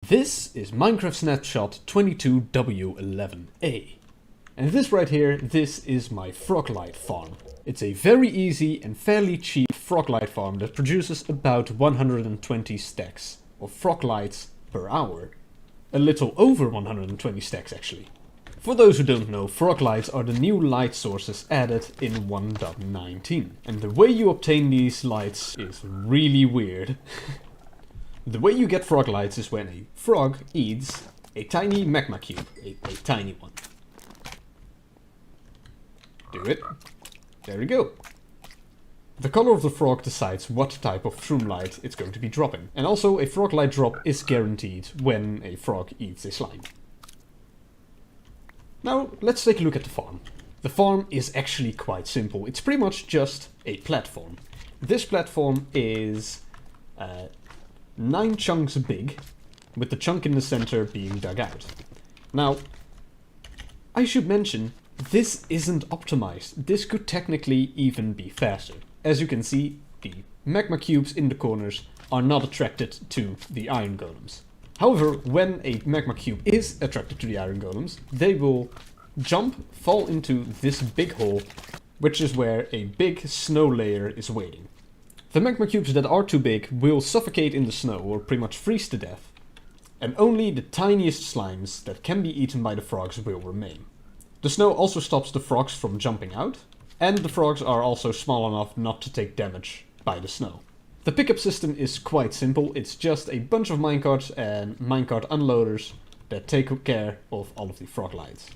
This is Minecraft Snapshot 22W11A. And this right here, this is my Froglight Farm. It's a very easy and fairly cheap Froglight farm that produces about 120 stacks of Froglights per hour. A little over 120 stacks actually. For those who don't know, Froglights are the new light sources added in 1.19. And the way you obtain these lights is really weird. The way you get Froglights is when a frog eats a tiny magma cube, a tiny one. Do it. There we go. The color of the frog decides what type of shroom light it's going to be dropping. And also a Froglight drop is guaranteed when a frog eats a slime. Now let's take a look at the farm. The farm is actually quite simple. It's pretty much just a platform. This platform is 9 chunks big, with the chunk in the center being dug out. Now, I should mention, this isn't optimized. This could technically even be faster. As you can see, the magma cubes in the corners are not attracted to the iron golems. However, when a magma cube is attracted to the iron golems, they will jump, fall into this big hole, which is where a big snow layer is waiting. The magma cubes that are too big will suffocate in the snow or pretty much freeze to death, and only the tiniest slimes that can be eaten by the frogs will remain. The snow also stops the frogs from jumping out, and the frogs are also small enough not to take damage by the snow. The pickup system is quite simple. It's just a bunch of minecarts and minecart unloaders that take care of all of the Froglights.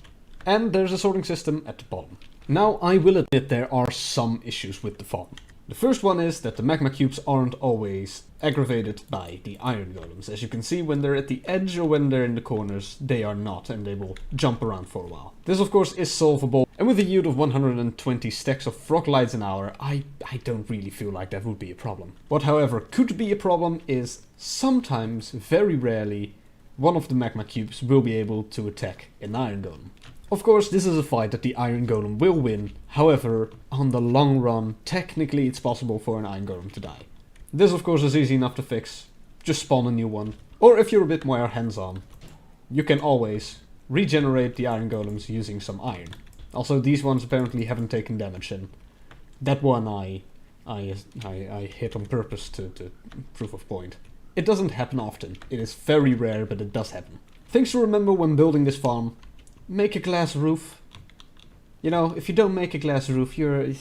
And there's a sorting system at the bottom. Now I will admit there are some issues with the farm. The first one is that the magma cubes aren't always aggravated by the iron golems. As you can see, when they're at the edge or when they're in the corners, they are not, and they will jump around for a while. This of course is solvable, and with a yield of 120 stacks of Froglights an hour, I don't really feel like that would be a problem. What however could be a problem is sometimes, very rarely, one of the magma cubes will be able to attack an iron golem. Of course, this is a fight that the iron golem will win. However, on the long run, technically it's possible for an iron golem to die. This of course is easy enough to fix. Just spawn a new one. Or if you're a bit more hands-on, you can always regenerate the iron golems using some iron. Also, these ones apparently haven't taken damage, and that one I hit on purpose to proof of point. It doesn't happen often. It is very rare, but it does happen. Things to remember when building this farm. Make a glass roof. You know, if you don't make a glass roof, you're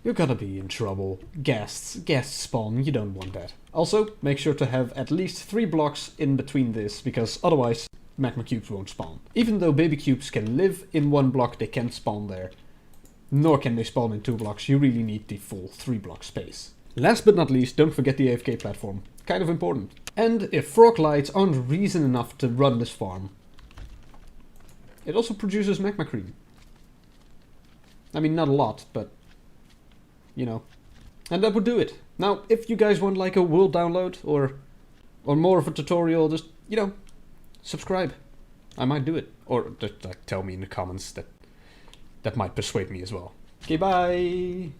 gonna be in trouble. Guests spawn, you don't want that. Also, make sure to have at least 3 blocks in between this, because otherwise magma cubes won't spawn. Even though baby cubes can live in 1 block, they can't spawn there. Nor can they spawn in 2 blocks, you really need the full 3 block space. Last but not least, don't forget the AFK platform. Kind of important. And if Froglights aren't reason enough to run this farm, it also produces magma cream. I mean, not a lot, but, you know. And that would do it. Now, if you guys want like a world download or more of a tutorial, just, you know, subscribe. I might do it. Or just like tell me in the comments that might persuade me as well. Okay, bye!